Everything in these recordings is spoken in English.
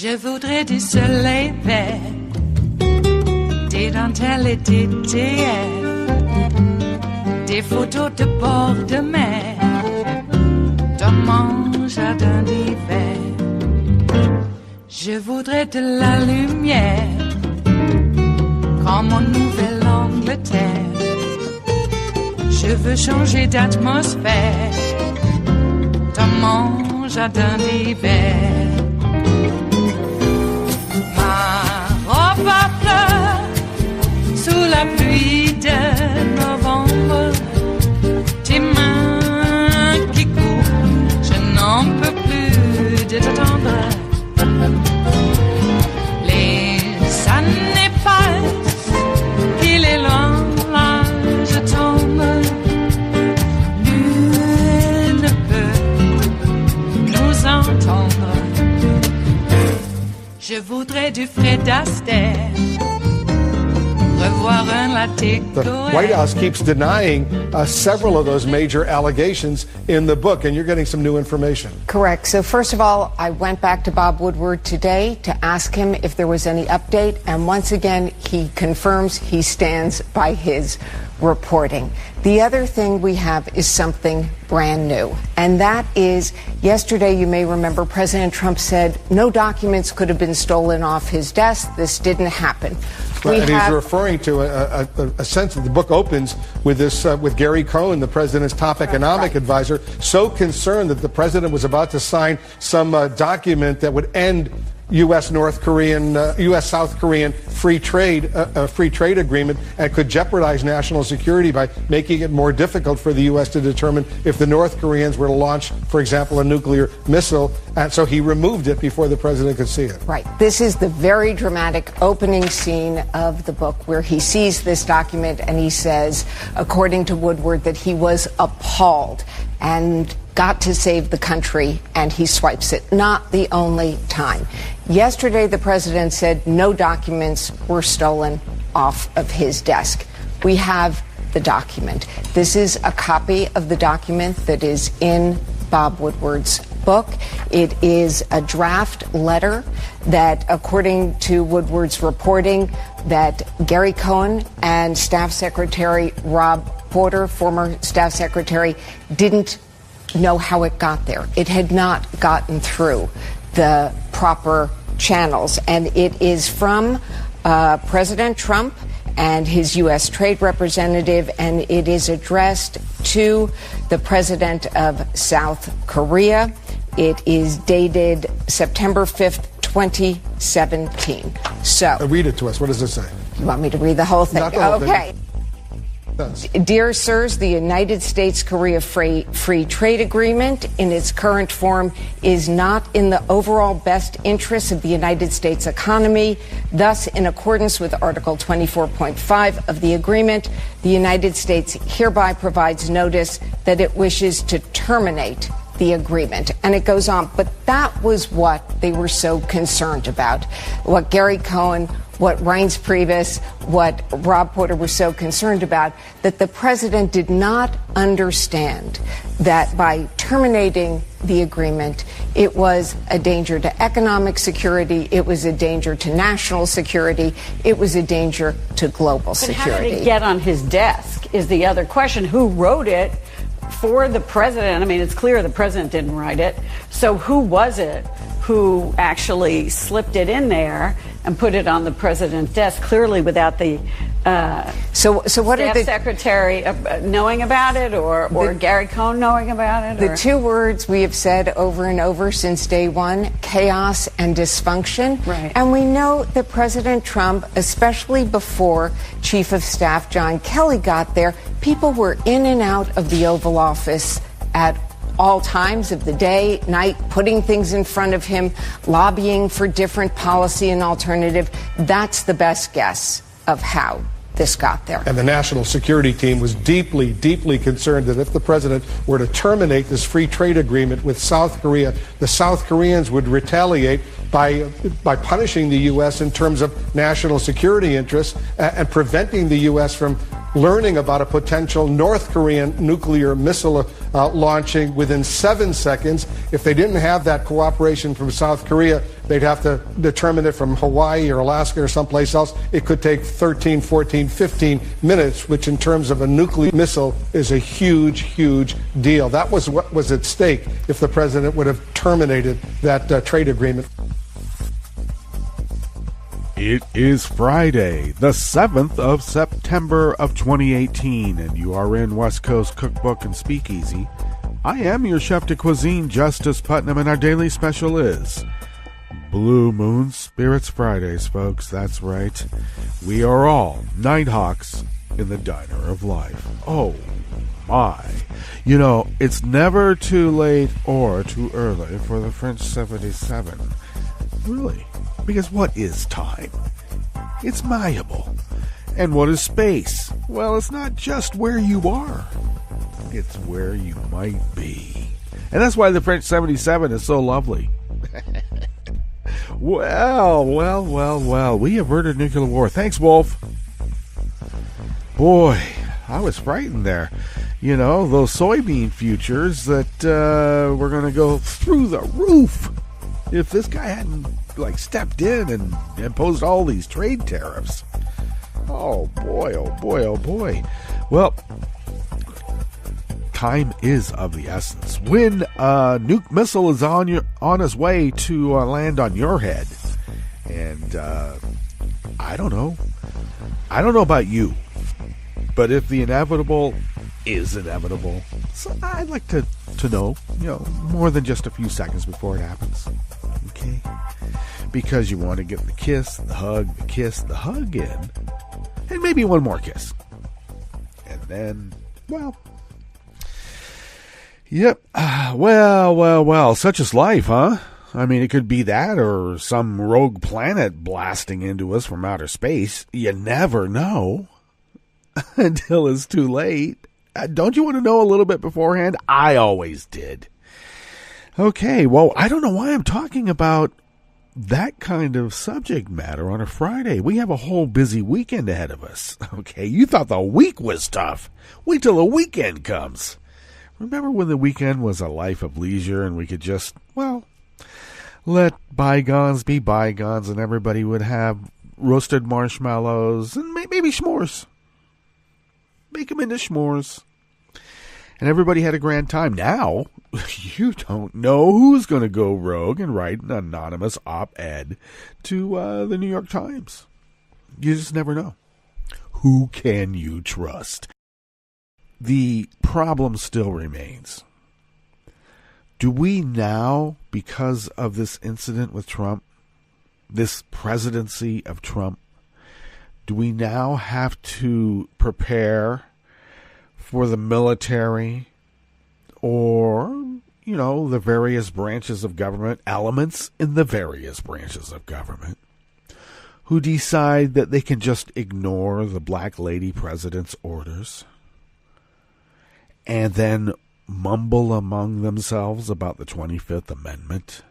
Je voudrais du soleil vert, des dentelles et des théières, des photos de bord de mer, dans mon jardin d'hiver. Je voudrais de la lumière, comme en Nouvelle-Angleterre. Je veux changer d'atmosphère, dans mon jardin d'hiver. Ma fleur sous la pluie de novembre, tes mains qui courent, je n'en peux plus de t'attendre. Les années passent, qu'il est loin, là je tombe. Nul ne peut nous entendre. Je voudrais du Fred Astaire, revoir un latte. The White House keeps denying several of those major allegations in the book, and you're getting some new information. Correct. So first of all, I went back to Bob Woodward today to ask him if there was any update, and once again, he confirms he stands by his reporting. The other thing we have is something brand new, and that is yesterday, you may remember, President Trump said no documents could have been stolen off his desk. This didn't happen. Right, and he's referring to a sense that the book opens with this, with Gary Cohn, the president's top economic advisor, so concerned that the president was about to sign some document that would end U.S.-South Korean free trade agreement and could jeopardize national security by making it more difficult for the U.S. to determine if the North Koreans were to launch, for example, a nuclear missile. And so he removed it before the president could see it. Right. This is the very dramatic opening scene of the book where he sees this document and he says, according to Woodward, that he was appalled and got to save the country, and he swipes it. Not the only time. Yesterday, the president said no documents were stolen off of his desk. We have the document. This is a copy of the document that is in Bob Woodward's book. It is a draft letter that, according to Woodward's reporting, that Gary Cohn and Staff Secretary Rob Porter, former Staff Secretary, didn't know how it got there. It had not gotten through the proper channels. And it is from President Trump and his U.S. trade representative, and it is addressed to the president of South Korea. It is dated September 5th, 2017. So read it to us. What does it say? You want me to read the whole thing? Not the whole okay. thing. Dear Sirs, the United States-Korea Free Trade Agreement in its current form is not in the overall best interests of the United States economy. Thus, in accordance with Article 24.5 of the agreement, the United States hereby provides notice that it wishes to terminate the agreement. And it goes on. But that was what they were so concerned about. What Gary Cohn, what Reince Priebus, what Rob Porter were so concerned about, that the president did not understand that by terminating the agreement, it was a danger to economic security, it was a danger to national security, it was a danger to global security. How did it get on his desk is the other question. Who wrote it for the president? I mean, it's clear the president didn't write it. So who was it who actually slipped it in there and put it on the president's desk, clearly without the so what are the secretary knowing about it, or Gary Cohn knowing about it? The two words we have said over and over since day one: chaos and dysfunction. Right. And we know that President Trump, especially before Chief of Staff John Kelly got there, people were in and out of the Oval Office at all times of the day, night, putting things in front of him, lobbying for different policy and alternative. That's the best guess of how this got there. And the national security team was deeply, deeply concerned that if the president were to terminate this free trade agreement with South Korea, the South Koreans would retaliate by punishing the U.S. in terms of national security interests and preventing the U.S. from learning about a potential North Korean nuclear missile launching within 7 seconds. If they didn't have that cooperation from South Korea, they'd have to determine it from Hawaii or Alaska or someplace else. It could take 13, 14, 15 minutes, which in terms of a nuclear missile is a huge, huge deal. That was what was at stake if the president would have terminated that trade agreement. It is Friday, the 7th of September of 2018, and you are in West Coast Cookbook and Speakeasy. I am your chef de cuisine, Justice Putnam, and our daily special is Blue Moon Spirits Fridays, folks. That's right. We are all Nighthawks in the diner of life. Oh, my. You know, it's never too late or too early for the French 77. Really? Because what is time? It's malleable. And what is space? Well, it's not just where you are. It's where you might be. And that's why the French 77 is so lovely. Well. We averted nuclear war. Thanks, Wolf. Boy, I was frightened there. You know, those soybean futures that were going to go through the roof if this guy hadn't stepped in and imposed all these trade tariffs. Oh boy. Well, time is of the essence. When a nuke missile is on its way to land on your head, and I don't know about you, but if the inevitable is inevitable, so I'd like to know, more than just a few seconds before it happens. Okay? Because you want to get the kiss, the hug in, and maybe one more kiss. And then, such is life, huh? I mean, it could be that or some rogue planet blasting into us from outer space. You never know until it's too late. Don't you want to know a little bit beforehand? I always did. Okay, well, I don't know why I'm talking about that kind of subject matter on a Friday. We have a whole busy weekend ahead of us. Okay, you thought the week was tough. Wait till the weekend comes. Remember when the weekend was a life of leisure and we could just, let bygones be bygones and everybody would have roasted marshmallows and maybe s'mores. Make them into s'mores. And everybody had a grand time. Now, you don't know who's going to go rogue and write an anonymous op-ed to the New York Times. You just never know. Who can you trust? The problem still remains. Do we now, because of this incident with Trump, this presidency of Trump, do we now have to prepare for the military or, the various branches of government, elements in the various branches of government, who decide that they can just ignore the Black Lady President's orders and then mumble among themselves about the 25th Amendment?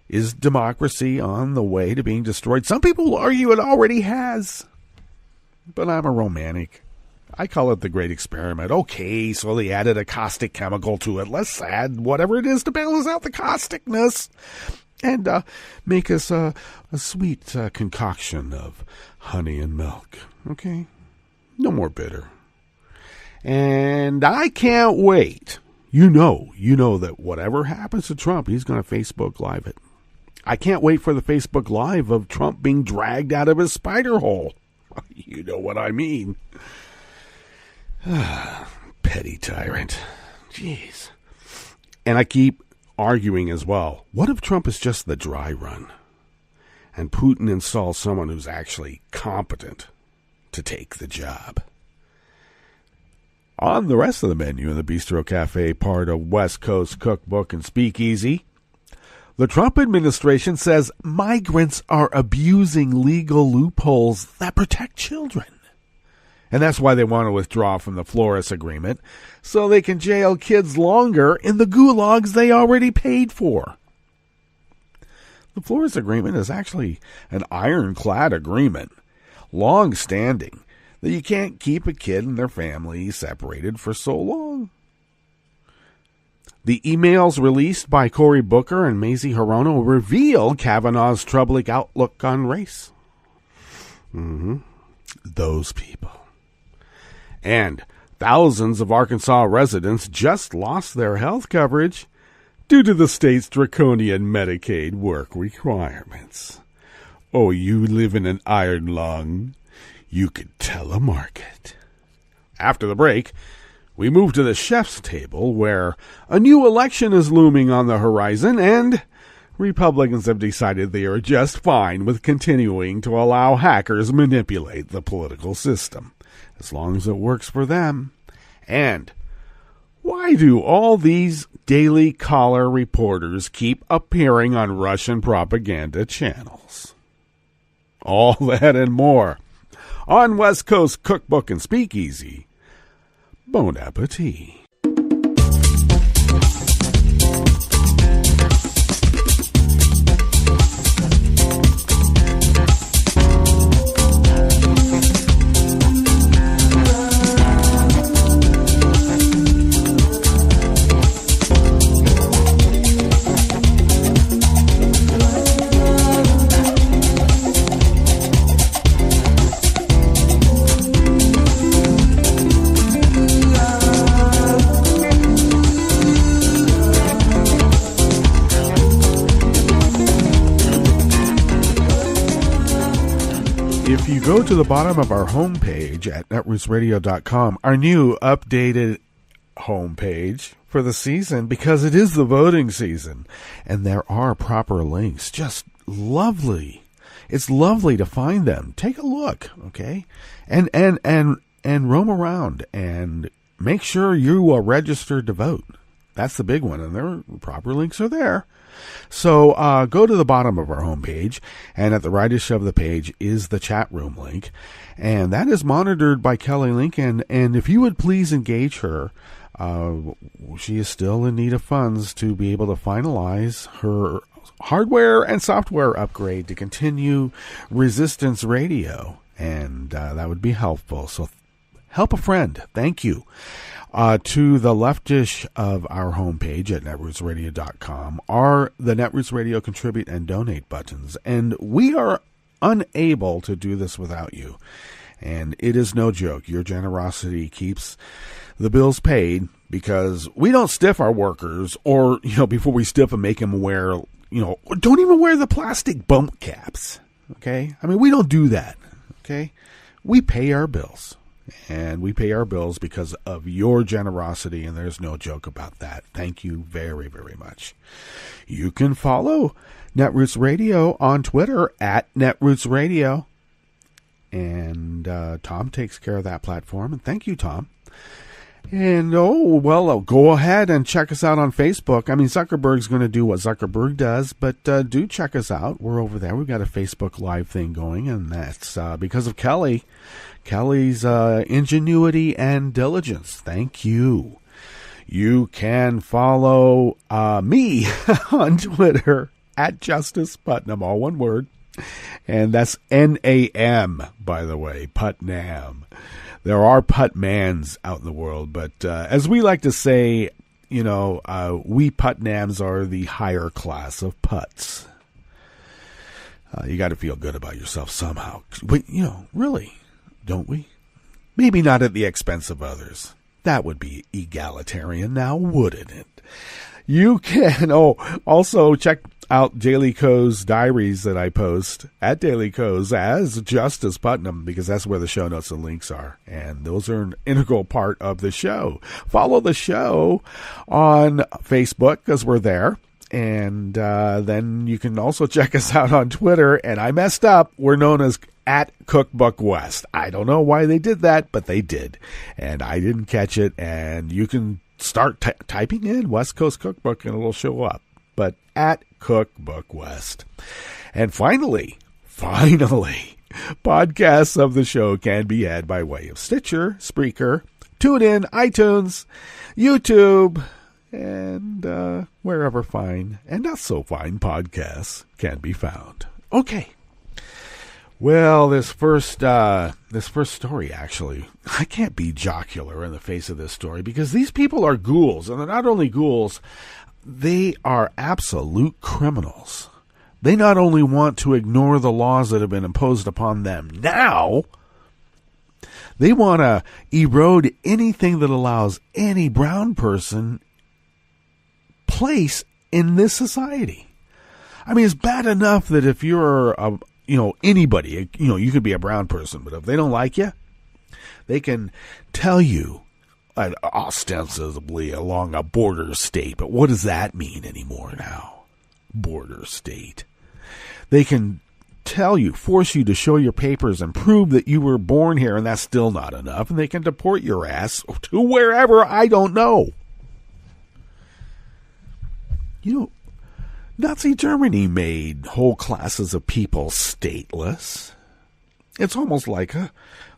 Is democracy on the way to being destroyed? Some people argue it already has. But I'm a romantic. I call it the Great Experiment. Okay, so they added a caustic chemical to it. Let's add whatever it is to balance out the causticness and make us a sweet concoction of honey and milk. Okay? No more bitter. And I can't wait. You know that whatever happens to Trump, he's going to Facebook Live it. I can't wait for the Facebook Live of Trump being dragged out of his spider hole. You know what I mean. Petty tyrant. Jeez. And I keep arguing as well. What if Trump is just the dry run and Putin installs someone who's actually competent to take the job? On the rest of the menu in the Bistro Cafe part of West Coast Cookbook and Speakeasy, The Trump administration says migrants are abusing legal loopholes that protect children. And that's why they want to withdraw from the Flores Agreement, so they can jail kids longer in the gulags they already paid for. The Flores Agreement is actually an ironclad agreement, long-standing, that you can't keep a kid and their family separated for so long. The emails released by Cory Booker and Mazie Hirono reveal Kavanaugh's troubling outlook on race. Those people. And thousands of Arkansas residents just lost their health coverage due to the state's draconian Medicaid work requirements. Oh, you live in an iron lung? You could telemarket. After the break, we move to the chef's table, where a new election is looming on the horizon, and Republicans have decided they are just fine with continuing to allow hackers manipulate the political system, as long as it works for them. And why do all these Daily Caller reporters keep appearing on Russian propaganda channels? All that and more on West Coast Cookbook and Speakeasy. Bon appetit. If you go to the bottom of our homepage at netrootsradio.com, our new updated homepage for the season, because it is the voting season, and there are proper links, just lovely. It's lovely to find them. Take a look, okay? And roam around and make sure you are registered to vote. That's the big one, and their proper links are there. So go to the bottom of our homepage, and at the rightish of the page is the chat room link, and that is monitored by Kelly Lincoln. And if you would please engage her, she is still in need of funds to be able to finalize her hardware and software upgrade to continue Resistance Radio, and that would be helpful. So help a friend. Thank you. To the leftish of our homepage at netrootsradio.com are the Netroots Radio Contribute and Donate buttons, and we are unable to do this without you. And it is no joke. Your generosity keeps the bills paid, because we don't stiff our workers, or, before we stiff them, make them wear, don't even wear the plastic bump caps. Okay? I mean, we don't do that. Okay? We pay our bills. And we pay our bills because of your generosity, and there's no joke about that. Thank you very, very much. You can follow Netroots Radio on Twitter at Netroots Radio. And Tom takes care of that platform. And thank you, Tom. And, go ahead and check us out on Facebook. I mean, Zuckerberg's going to do what Zuckerberg does, but do check us out. We're over there. We've got a Facebook Live thing going, and that's because of Kelly's ingenuity and diligence. Thank you. You can follow me on Twitter at Justice Putnam, all one word. And that's N-A-M, by the way, Putnam. There are Putmans out in the world, but as we like to say, we Putnams are the higher class of Puts. You got to feel good about yourself somehow. But, really, don't we? Maybe not at the expense of others. That would be egalitarian now, wouldn't it? You can also check out Daily Co's diaries that I post at Daily Co's as Justice Putnam, because that's where the show notes and links are, and those are an integral part of the show. Follow the show on Facebook, because we're there, and then you can also check us out on Twitter. And I messed up. We're known as at Cookbook West. I don't know why they did that, but they did, and I didn't catch it. And you can start typing in West Coast Cookbook, and it'll show up. but at Cookbook West. And finally, podcasts of the show can be had by way of Stitcher, Spreaker, TuneIn, iTunes, YouTube, and wherever fine and not so fine podcasts can be found. Okay. Well, this first story, actually, I can't be jocular in the face of this story because these people are ghouls, and they're not only ghouls, they are absolute criminals. They not only want to ignore the laws that have been imposed upon them now, they want to erode anything that allows any brown person place in this society. I mean, it's bad enough that if you're anybody, you could be a brown person, but if they don't like you, they can tell you ostensibly along a border state. But what does that mean anymore now? Border state. They can force you to show your papers and prove that you were born here, and that's still not enough. And they can deport your ass to wherever, I don't know. Nazi Germany made whole classes of people stateless. It's almost like a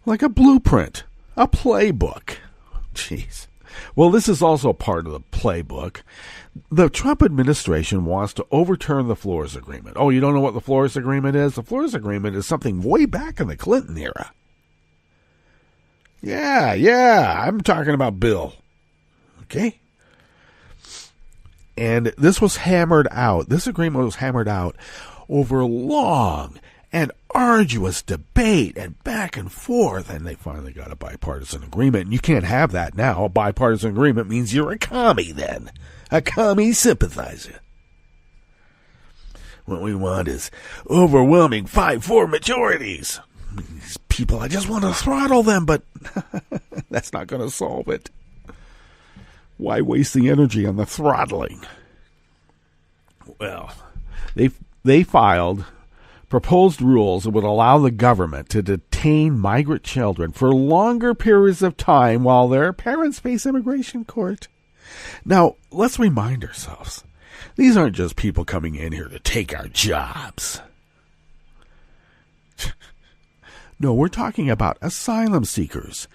blueprint, a playbook. Jeez. Well, this is also part of the playbook. The Trump administration wants to overturn the Flores Agreement. Oh, you don't know what the Flores Agreement is? The Flores Agreement is something way back in the Clinton era. Yeah, I'm talking about Bill. Okay? And this was hammered out. This agreement was hammered out over long and arduous debate and back and forth. And they finally got a bipartisan agreement. And you can't have that now. A bipartisan agreement means you're a commie then. A commie sympathizer. What we want is overwhelming 5-4 majorities. These people, I just want to throttle them, but that's not going to solve it. Why waste the energy on the throttling? Well, they filed proposed rules that would allow the government to detain migrant children for longer periods of time while their parents face immigration court. Now, let's remind ourselves, these aren't just people coming in here to take our jobs. No, we're talking about asylum seekers,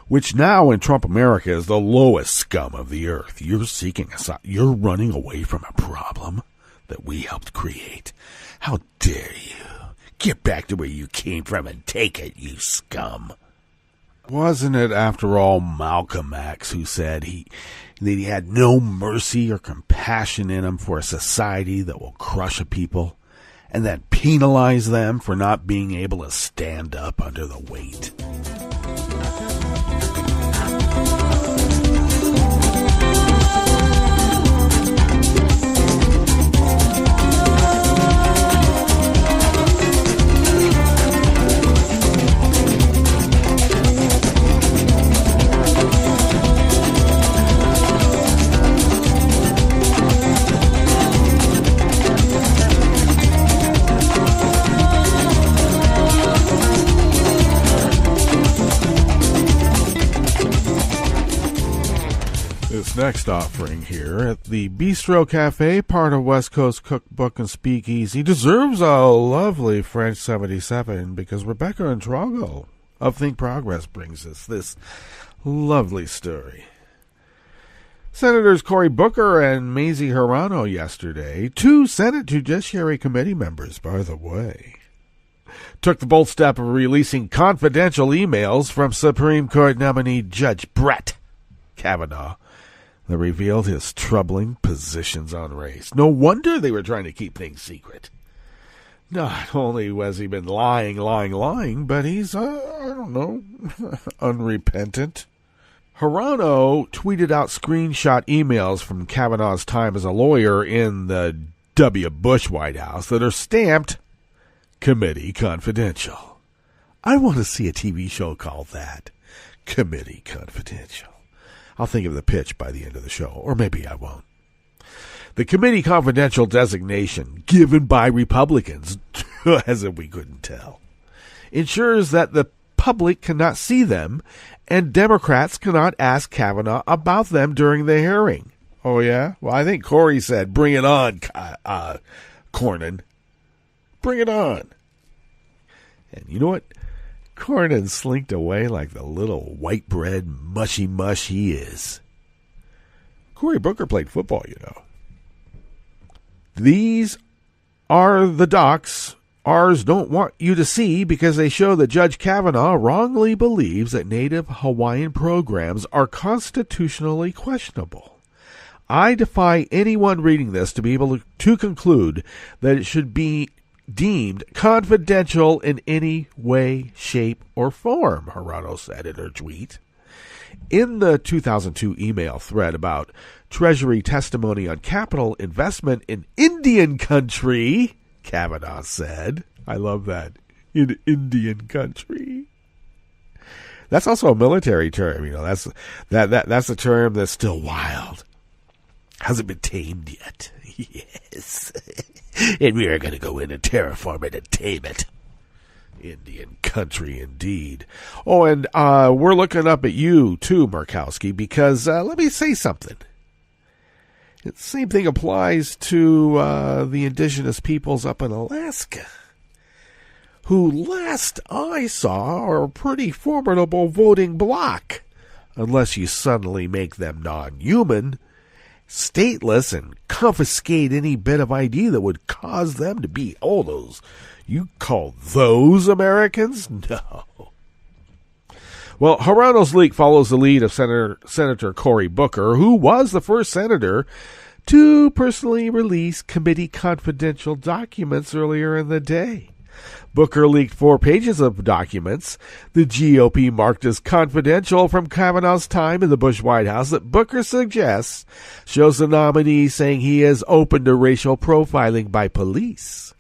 which now in Trump America is the lowest scum of the earth. You're seeking asylum. You're running away from a problem that we helped create. How dare you? Get back to where you came from and take it, you scum. Wasn't it, after all, Malcolm X who said that he had no mercy or compassion in him for a society that will crush a people and then penalize them for not being able to stand up under the weight? Next offering here at the Bistro Cafe, part of West Coast Cookbook and Speakeasy, deserves a lovely French 77 because Rebecca Entrago of Think Progress brings us this lovely story. Senators Cory Booker and Mazie Hirono yesterday, two Senate Judiciary Committee members, by the way, took the bold step of releasing confidential emails from Supreme Court nominee Judge Brett Kavanaugh that revealed his troubling positions on race. No wonder they were trying to keep things secret. Not only has he been lying, but he's, unrepentant. Hirono tweeted out screenshot emails from Kavanaugh's time as a lawyer in the W. Bush White House that are stamped Committee Confidential. I want to see a TV show called that, Committee Confidential. I'll think of the pitch by the end of the show, or maybe I won't. The Committee Confidential designation, given by Republicans, as if we couldn't tell, ensures that the public cannot see them and Democrats cannot ask Kavanaugh about them during the hearing. Oh, yeah? Well, I think Corey said, bring it on, Cornyn. Bring it on. And you know what? Cornyn slinked away like the little white bread mushy mush he is. Cory Booker played football, you know. These are the docs ours don't want you to see because they show that Judge Kavanaugh wrongly believes that Native Hawaiian programs are constitutionally questionable. I defy anyone reading this to be able to conclude that it should be deemed confidential in any way, shape, or form, Hirano said in her tweet. In the 2002 email thread about Treasury testimony on capital investment in Indian country, Kavanaugh said, I love that, in Indian country. That's also a military term, you know. That's a term that's still wild. Hasn't been tamed yet. Yes. And we are going to go in and terraform it and tame it. Indian country, indeed. Oh, and we're looking up at you, too, Markowski, because let me say something. The same thing applies to the indigenous peoples up in Alaska, who last I saw are a pretty formidable voting bloc, unless you suddenly make them non-human, stateless, and confiscate any bit of ID that would cause them to be, oh, those, you call those Americans? No. Well, Hirano's leak follows the lead of Senator Cory Booker, who was the first senator to personally release committee confidential documents earlier in the day. Booker leaked 4 pages of documents the GOP marked as confidential from Kavanaugh's time in the Bush White House that Booker suggests shows the nominee saying he is open to racial profiling by police.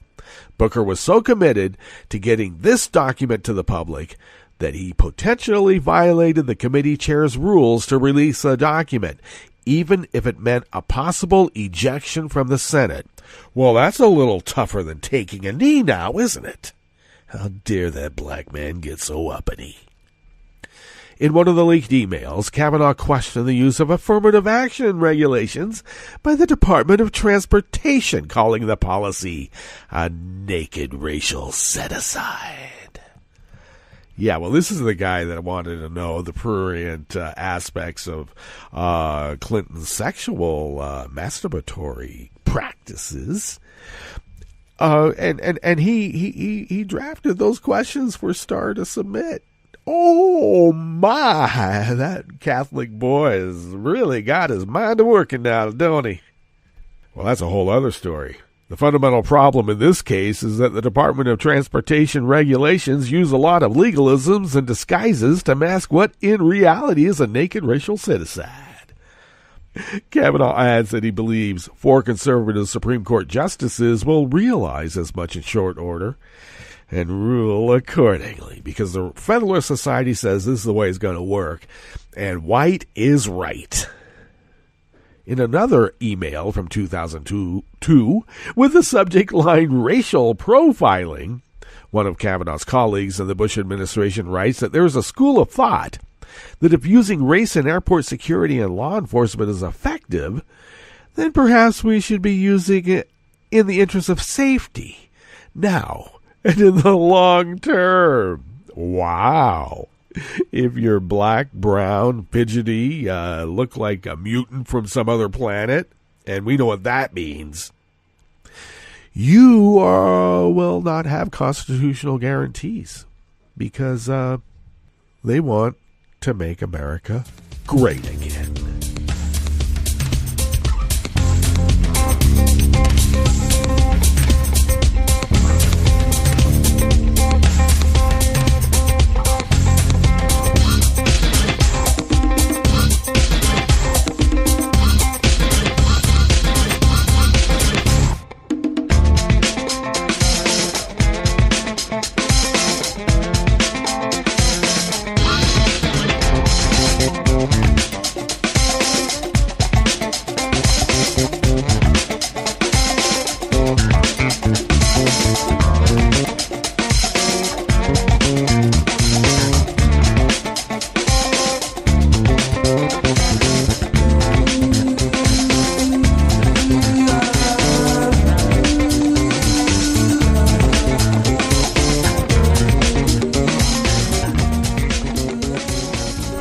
Booker was so committed to getting this document to the public that he potentially violated the committee chair's rules to release the document, even if it meant a possible ejection from the Senate. Well, that's a little tougher than taking a knee now, isn't it? How dare that black man get so uppity? In one of the leaked emails, Kavanaugh questioned the use of affirmative action regulations by the Department of Transportation, calling the policy a naked racial set-aside. Yeah, well, this is the guy that wanted to know the prurient aspects of Clinton's sexual masturbatory practices. And he drafted those questions for Starr to submit. Oh, my, that Catholic boy has really got his mind working now, don't he? Well, that's a whole other story. The fundamental problem in this case is that the Department of Transportation regulations use a lot of legalisms and disguises to mask what in reality is a naked racial set-aside. Kavanaugh adds that he believes 4 conservative Supreme Court justices will realize as much in short order and rule accordingly, because the Federalist Society says this is the way it's going to work, and white is right. In another email from 2002 with the subject line racial profiling, one of Kavanaugh's colleagues in the Bush administration writes that there is a school of thought that if using race in airport security and law enforcement is effective, then perhaps we should be using it in the interest of safety now and in the long term. Wow. If you're black, brown, fidgety, look like a mutant from some other planet, and we know what that means, you will not have constitutional guarantees because they want to make America great again.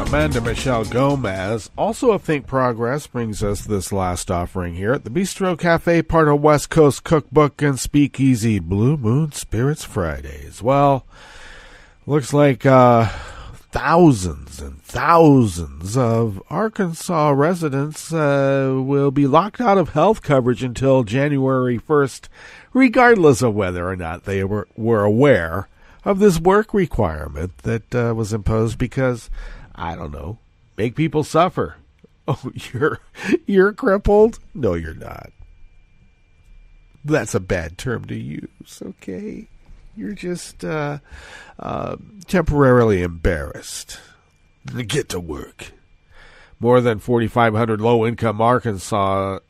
Amanda Michelle Gomez. Also of Think Progress brings us this last offering here at the Bistro Cafe, part of West Coast Cookbook and Speakeasy, Blue Moon Spirits Fridays. Well, looks like thousands and thousands of Arkansas residents will be locked out of health coverage until January 1st, regardless of whether or not they were aware of this work requirement that was imposed because, I don't know, make people suffer. Oh, you're crippled? No, you're not. That's a bad term to use, okay? You're just temporarily embarrassed. Get to work. More than 4,500 low-income Arkansans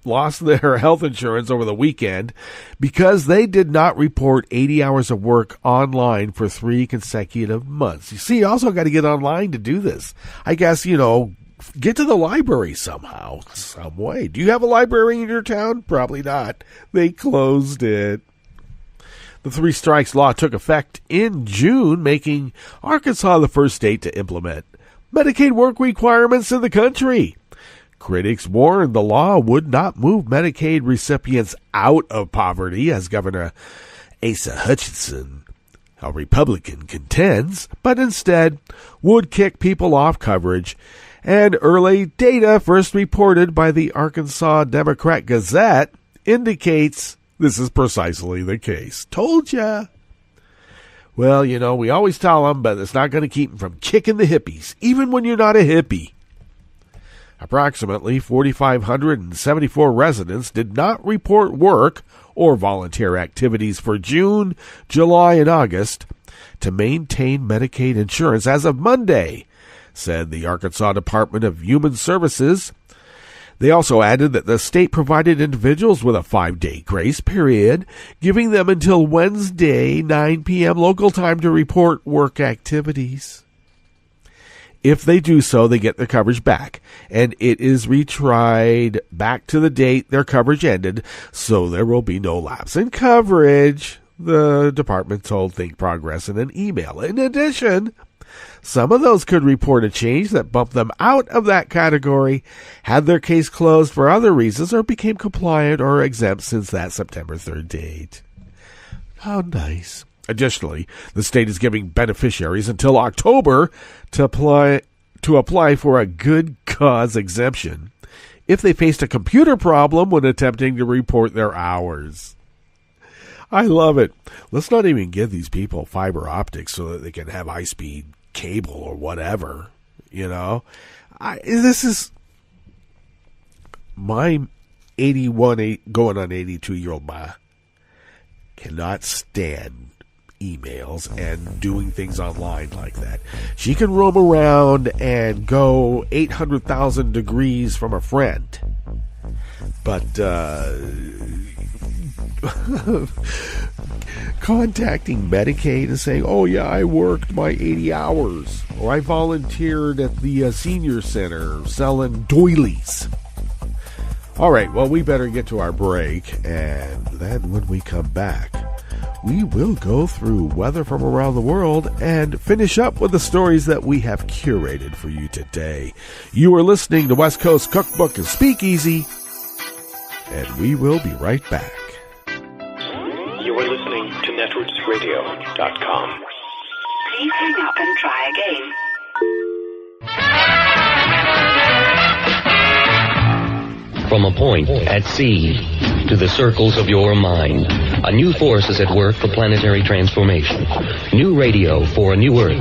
lost their health insurance over the weekend because they did not report 80 hours of work online for 3 consecutive months. You see, you also got to get online to do this. I guess, get to the library somehow, some way. Do you have a library in your town? Probably not. They closed it. The 3 strikes law took effect in June, making Arkansas the first state to implement Medicaid work requirements in the country. Critics warned the law would not move Medicaid recipients out of poverty, as Governor Asa Hutchinson, a Republican, contends, but instead would kick people off coverage. And early data first reported by the Arkansas Democrat Gazette indicates this is precisely the case. Told ya. Well, we always tell them, but it's not going to keep them from kicking the hippies, even when you're not a hippie. Approximately 4,574 residents did not report work or volunteer activities for June, July, and August to maintain Medicaid insurance as of Monday, said the Arkansas Department of Human Services. They also added that the state provided individuals with a 5-day grace period, giving them until Wednesday, 9 p.m. local time to report work activities. If they do so, they get their coverage back, and it is retried back to the date their coverage ended, so there will be no lapse in coverage, the department told Think Progress in an email. In addition, some of those could report a change that bumped them out of that category, had their case closed for other reasons, or became compliant or exempt since that September 3rd date. How nice. Additionally, the state is giving beneficiaries until October to apply for a good cause exemption if they faced a computer problem when attempting to report their hours. I love it. Let's not even give these people fiber optics so that they can have high-speed cable or whatever, This is my 81 going on 82-year-old ma cannot stand emails and doing things online like that. She can roam around and go 800,000 degrees from a friend, but contacting Medicaid and saying, oh yeah, I worked my 80 hours, or I volunteered at the senior center selling doilies. All right, well, we better get to our break, and then when we come back, we will go through weather from around the world and finish up with the stories that we have curated for you today. You are listening to West Coast Cookbook and Speakeasy, and we will be right back. You are listening to netrootsradio.com. Please hang up and try again. From a point at sea to the circles of your mind, a new force is at work for planetary transformation. New radio for a new Earth.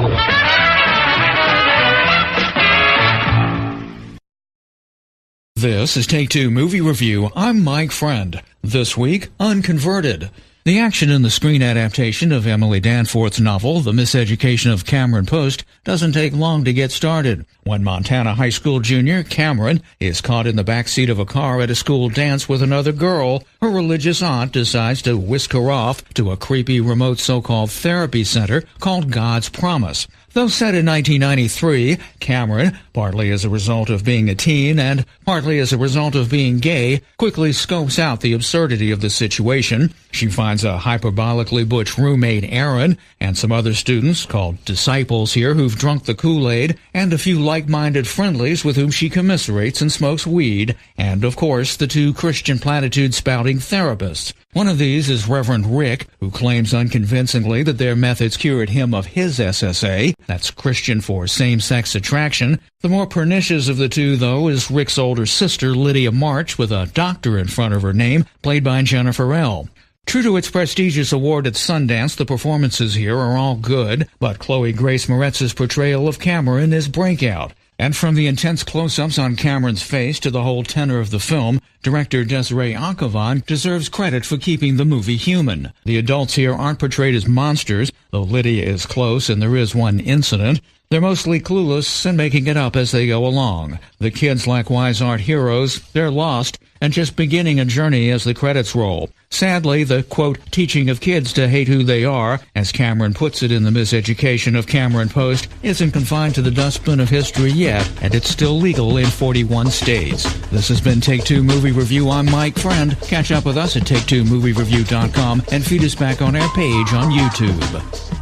This is Take Two Movie Review. I'm Mike Friend. This week, Unconverted. The action in the screen adaptation of Emily Danforth's novel, The Miseducation of Cameron Post, doesn't take long to get started. When Montana high school junior Cameron is caught in the back seat of a car at a school dance with another girl, her religious aunt decides to whisk her off to a creepy remote so-called therapy center called God's Promise. Though set in 1993, Cameron, partly as a result of being a teen and partly as a result of being gay, quickly scopes out the absurdity of the situation. She finds a hyperbolically butch roommate, Aaron, and some other students, called disciples here, who've drunk the Kool-Aid, and a few like-minded friendlies with whom she commiserates and smokes weed, and, of course, the two Christian platitude-spouting therapists. One of these is Reverend Rick, who claims unconvincingly that their methods cured him of his SSA. That's Christian for same-sex attraction. The more pernicious of the two, though, is Rick's older sister, Lydia March, with a doctor in front of her name, played by Jennifer L. True to its prestigious award at Sundance, the performances here are all good, but Chloe Grace Moretz's portrayal of Cameron is breakout. And from the intense close-ups on Cameron's face to the whole tenor of the film, director Desiree Akhavan deserves credit for keeping the movie human. The adults here aren't portrayed as monsters, though Lydia is close and there is one incident. They're mostly clueless and making it up as they go along. The kids likewise aren't heroes, they're lost, and just beginning a journey as the credits roll. Sadly, the, quote, teaching of kids to hate who they are, as Cameron puts it in the Miseducation of Cameron Post, isn't confined to the dustbin of history yet, and it's still legal in 41 states. This has been Take Two Movie Review. I'm Mike Friend. Catch up with us at take2moviereview.com and feed us back on our page on YouTube.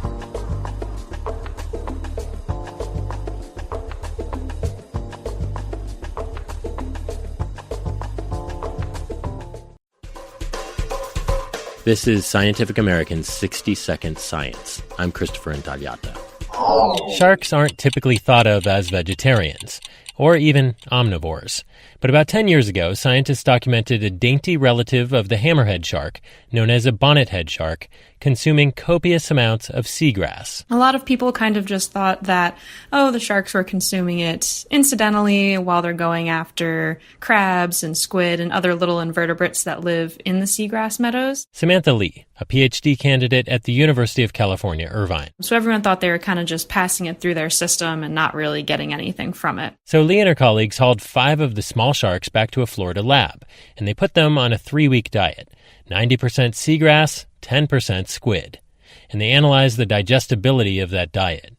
This is Scientific American's 60-Second Science. I'm Christopher Intagliata. Sharks aren't typically thought of as vegetarians, or even omnivores. But about 10 years ago, scientists documented a dainty relative of the hammerhead shark, known as a bonnethead shark, consuming copious amounts of seagrass. A lot of people kind of just thought that, the sharks were consuming it incidentally while they're going after crabs and squid and other little invertebrates that live in the seagrass meadows. Samantha Lee, a PhD candidate at the University of California, Irvine. So everyone thought they were kind of just passing it through their system and not really getting anything from it. So Lee and her colleagues hauled 5 of the small sharks back to a Florida lab, and they put them on a 3-week diet, 90% seagrass, 10% squid. And they analyzed the digestibility of that diet.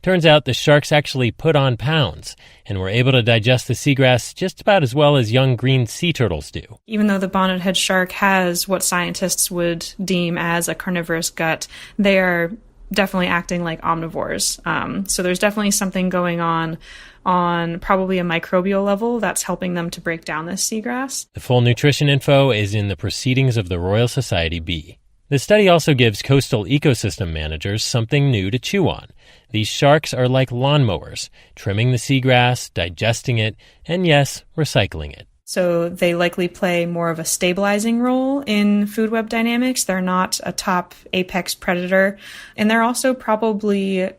Turns out the sharks actually put on pounds and were able to digest the seagrass just about as well as young green sea turtles do. Even though the bonnethead shark has what scientists would deem as a carnivorous gut, they are definitely acting like omnivores. So there's definitely something going on probably a microbial level that's helping them to break down this seagrass. The full nutrition info is in the Proceedings of the Royal Society B. The study also gives coastal ecosystem managers something new to chew on. These sharks are like lawnmowers, trimming the seagrass, digesting it, and yes, recycling it. So they likely play more of a stabilizing role in food web dynamics. They're not a top apex predator, and they're also probably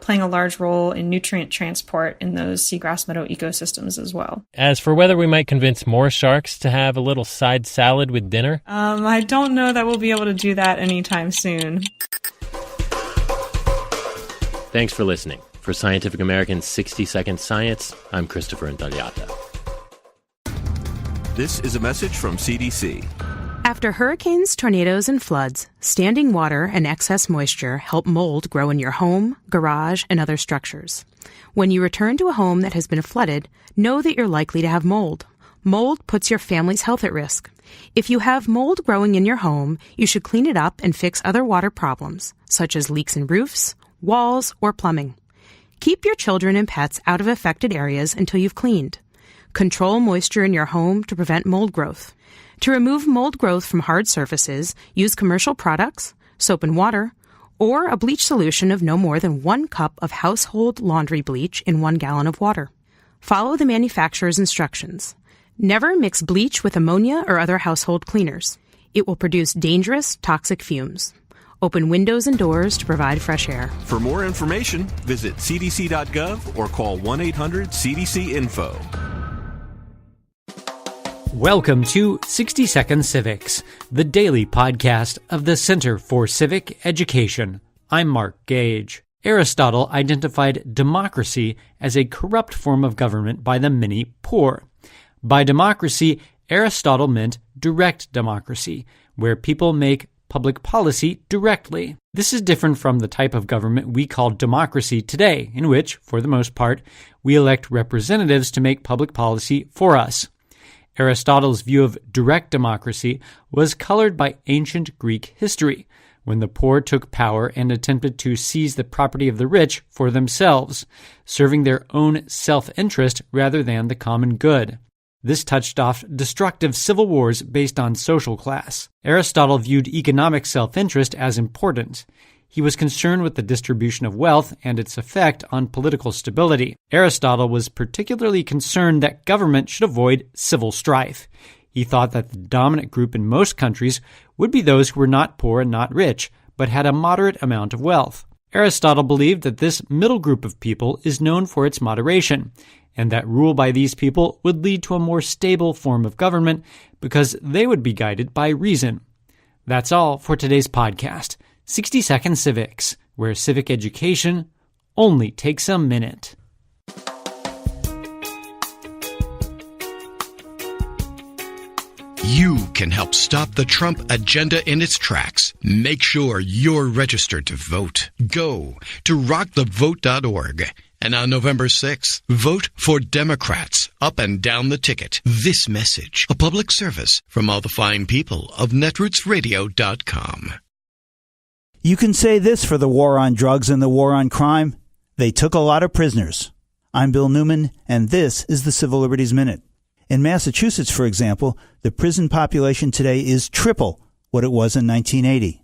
playing a large role in nutrient transport in those seagrass meadow ecosystems as well. As for whether we might convince more sharks to have a little side salad with dinner, I don't know that we'll be able to do that anytime soon. Thanks for listening. For Scientific American's 60-Second Science, I'm Christopher Intagliata. This is a message from CDC. After hurricanes, tornadoes, and floods, standing water and excess moisture help mold grow in your home, garage, and other structures. When you return to a home that has been flooded, know that you're likely to have mold. Mold puts your family's health at risk. If you have mold growing in your home, you should clean it up and fix other water problems, such as leaks in roofs, walls, or plumbing. Keep your children and pets out of affected areas until you've cleaned. Control moisture in your home to prevent mold growth. To remove mold growth from hard surfaces, use commercial products, soap and water, or a bleach solution of no more than 1 cup of household laundry bleach in 1 gallon of water. Follow the manufacturer's instructions. Never mix bleach with ammonia or other household cleaners. It will produce dangerous, toxic fumes. Open windows and doors to provide fresh air. For more information, visit cdc.gov or call 1-800-CDC-INFO. Welcome to 60 Second Civics, the daily podcast of the Center for Civic Education. I'm Mark Gage. Aristotle identified democracy as a corrupt form of government by the many poor. By democracy, Aristotle meant direct democracy, where people make public policy directly. This is different from the type of government we call democracy today, in which, for the most part, we elect representatives to make public policy for us. Aristotle's view of direct democracy was colored by ancient Greek history, when the poor took power and attempted to seize the property of the rich for themselves, serving their own self-interest rather than the common good. This touched off destructive civil wars based on social class. Aristotle viewed economic self-interest as important. He was concerned with the distribution of wealth and its effect on political stability. Aristotle was particularly concerned that government should avoid civil strife. He thought that the dominant group in most countries would be those who were not poor and not rich, but had a moderate amount of wealth. Aristotle believed that this middle group of people is known for its moderation, and that rule by these people would lead to a more stable form of government because they would be guided by reason. That's all for today's podcast, 60 Second Civics, where civic education only takes a minute. You can help stop the Trump agenda in its tracks. Make sure you're registered to vote. Go to rockthevote.org. And on November 6th, vote for Democrats up and down the ticket. This message, a public service from all the fine people of netrootsradio.com. You can say this for the war on drugs and the war on crime. They took a lot of prisoners. I'm Bill Newman, and this is the Civil Liberties Minute. In Massachusetts, for example, the prison population today is triple what it was in 1980.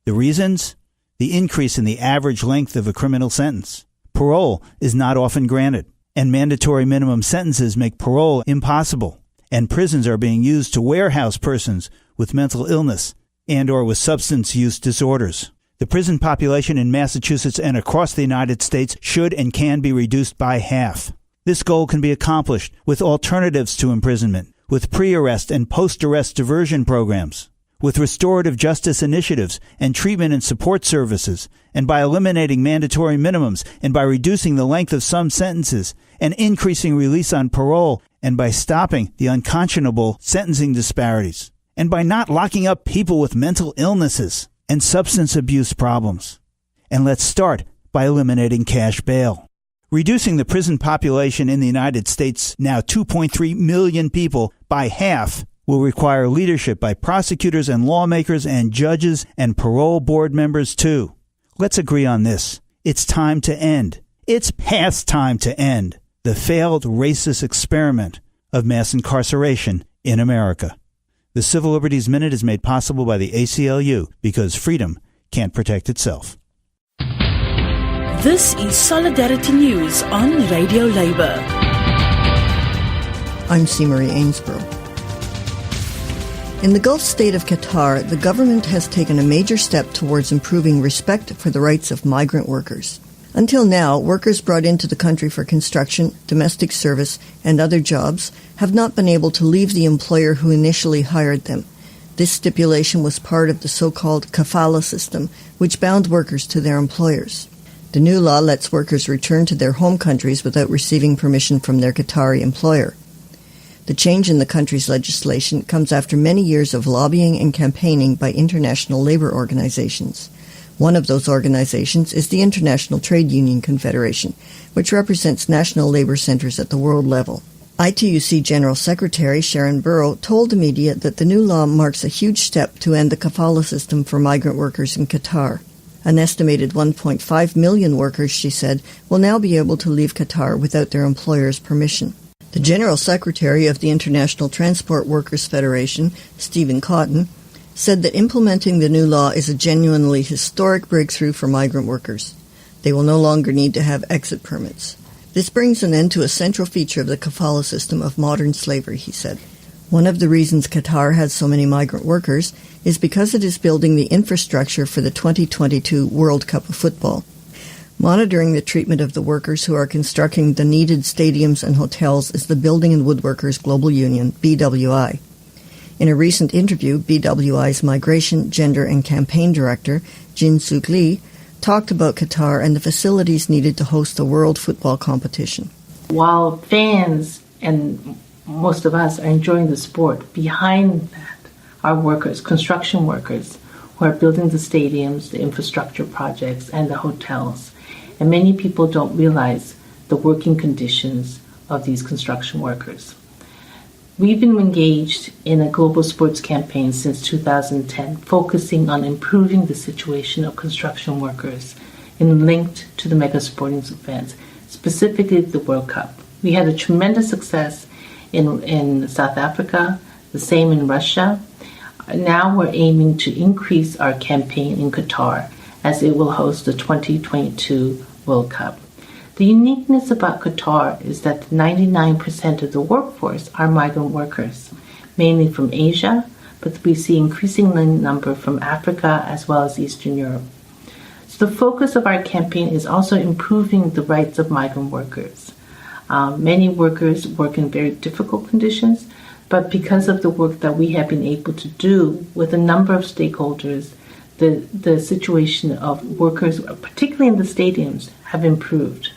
The reasons? The increase in the average length of a criminal sentence. Parole is not often granted, and mandatory minimum sentences make parole impossible, and prisons are being used to warehouse persons with mental illness and or with substance use disorders. The prison population in Massachusetts and across the United States should and can be reduced by half. This goal can be accomplished with alternatives to imprisonment, with pre-arrest and post-arrest diversion programs, with restorative justice initiatives and treatment and support services, and by eliminating mandatory minimums, and by reducing the length of some sentences, and increasing release on parole, and by stopping the unconscionable sentencing disparities, and by not locking up people with mental illnesses and substance abuse problems. And let's start by eliminating cash bail. Reducing the prison population in the United States, now 2.3 million people, by half will require leadership by prosecutors and lawmakers and judges and parole board members too. Let's agree on this. It's time to end. It's past time to end the failed racist experiment of mass incarceration in America. The Civil Liberties Minute is made possible by the ACLU because freedom can't protect itself. This is Solidarity News on Radio Labour. I'm C. Marie Ainsborough. In the Gulf state of Qatar, the government has taken a major step towards improving respect for the rights of migrant workers. Until now, workers brought into the country for construction, domestic service, and other jobs have not been able to leave the employer who initially hired them. This stipulation was part of the so-called kafala system, which bound workers to their employers. The new law lets workers return to their home countries without receiving permission from their Qatari employer. The change in the country's legislation comes after many years of lobbying and campaigning by international labor organizations. One of those organizations is the International Trade Union Confederation, which represents national labor centers at the world level. ITUC General Secretary Sharon Burrow told the media that the new law marks a huge step to end the kafala system for migrant workers in Qatar. An estimated 1.5 million workers, she said, will now be able to leave Qatar without their employer's permission. The General Secretary of the International Transport Workers Federation, Stephen Cotton, said that implementing the new law is a genuinely historic breakthrough for migrant workers. They will no longer need to have exit permits. This brings an end to a central feature of the kafala system of modern slavery, he said. One of the reasons Qatar has so many migrant workers is because it is building the infrastructure for the 2022 World Cup of Football. Monitoring the treatment of the workers who are constructing the needed stadiums and hotels is the Building and Woodworkers Global Union, BWI. In a recent interview, BWI's Migration, Gender and Campaign Director, Jin Suk Lee, talked about Qatar and the facilities needed to host the World Football competition. While fans and most of us are enjoying the sport, behind that are workers, construction workers, who are building the stadiums, the infrastructure projects, and the hotels. And many people don't realize the working conditions of these construction workers. We've been engaged in a global sports campaign since 2010, focusing on improving the situation of construction workers and linked to the mega sporting events, specifically the World Cup. We had a tremendous success in South Africa, the same in Russia. Now we're aiming to increase our campaign in Qatar, as it will host the 2022 World Cup. The uniqueness about Qatar is that 99% of the workforce are migrant workers, mainly from Asia, but we see increasing number from Africa as well as Eastern Europe. So the focus of our campaign is also improving the rights of migrant workers. Many workers work in very difficult conditions, but because of the work that we have been able to do with a number of stakeholders, the situation of workers, particularly in the stadiums, have improved.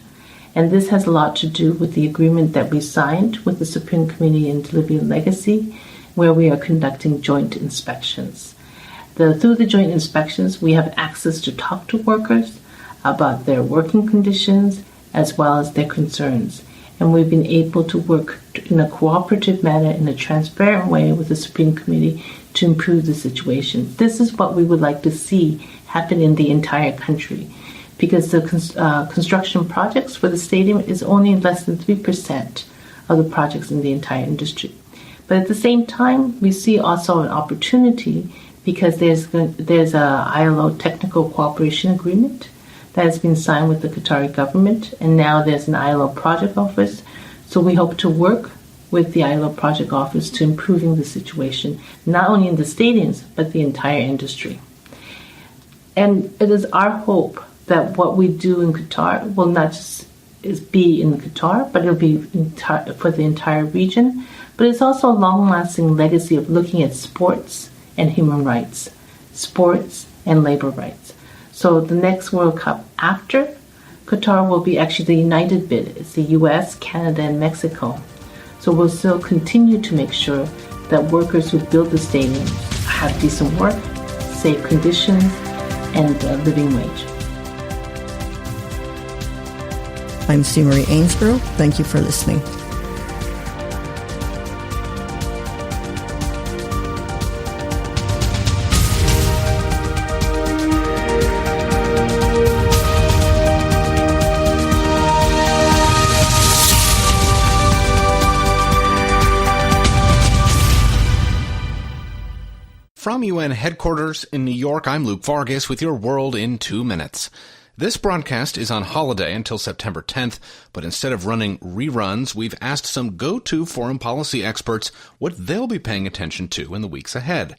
And this has a lot to do with the agreement that we signed with the Supreme Committee on Delivery and Legacy, where we are conducting joint inspections. Through the joint inspections, we have access to talk to workers about their working conditions as well as their concerns. And we've been able to work in a cooperative manner, in a transparent way with the Supreme Committee to improve the situation. This is what we would like to see happen in the entire country, because the construction projects for the stadium is only less than 3% of the projects in the entire industry. But at the same time, we see also an opportunity because there's a ILO technical cooperation agreement that has been signed with the Qatari government, and now there's an ILO project office. So we hope to work with the ILO project office to improving the situation, not only in the stadiums, but the entire industry. And it is our hope that what we do in Qatar will not just be in Qatar, but it'll be for the entire region. But it's also a long-lasting legacy of looking at sports and human rights, sports and labor rights. So the next World Cup after Qatar will be actually the united bid. It's the U.S., Canada, and Mexico. So we'll still continue to make sure that workers who build the stadiums have decent work, safe conditions, and a living wage. I'm C. Marie Ainsborough. Thank you for listening. From UN headquarters in New York, I'm Luke Vargas with your World in 2 Minutes. This broadcast is on holiday until September 10th, but instead of running reruns, we've asked some go-to foreign policy experts what they'll be paying attention to in the weeks ahead.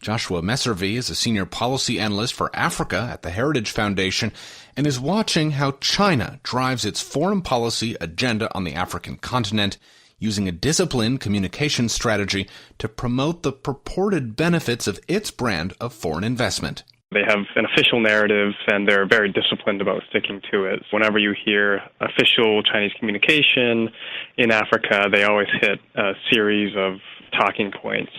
Joshua Messervy is a senior policy analyst for Africa at the Heritage Foundation and is watching how China drives its foreign policy agenda on the African continent, using a disciplined communication strategy to promote the purported benefits of its brand of foreign investment. They have an official narrative, and they're very disciplined about sticking to it. Whenever you hear official Chinese communication in Africa, they always hit a series of talking points.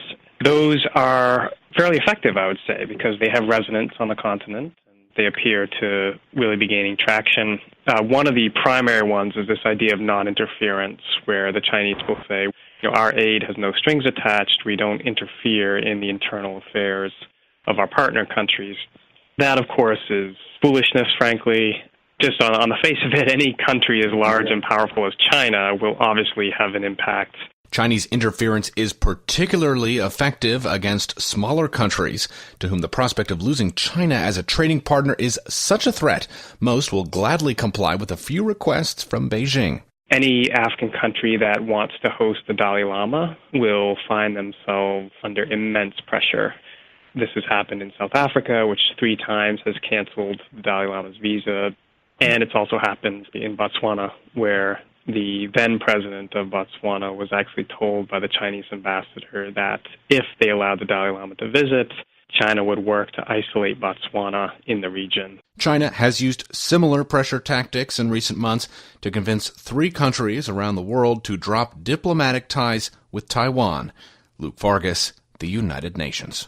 Those are fairly effective, I would say, because they have resonance on the continent. They appear to really be gaining traction. One of the primary ones is this idea of non-interference, where the Chinese will say, our aid has no strings attached. We don't interfere in the internal affairs of our partner countries. That, of course, is foolishness, frankly. Just on the face of it, any country as large and powerful as China will obviously have an impact. Chinese interference is particularly effective against smaller countries, to whom the prospect of losing China as a trading partner is such a threat, most will gladly comply with a few requests from Beijing. Any African country that wants to host the Dalai Lama will find themselves under immense pressure. This has happened in South Africa, which 3 times has canceled the Dalai Lama's visa. And it's also happened in Botswana, where the then president of Botswana was actually told by the Chinese ambassador that if they allowed the Dalai Lama to visit, China would work to isolate Botswana in the region. China has used similar pressure tactics in recent months to convince 3 countries around the world to drop diplomatic ties with Taiwan. Luke Vargas, The United Nations.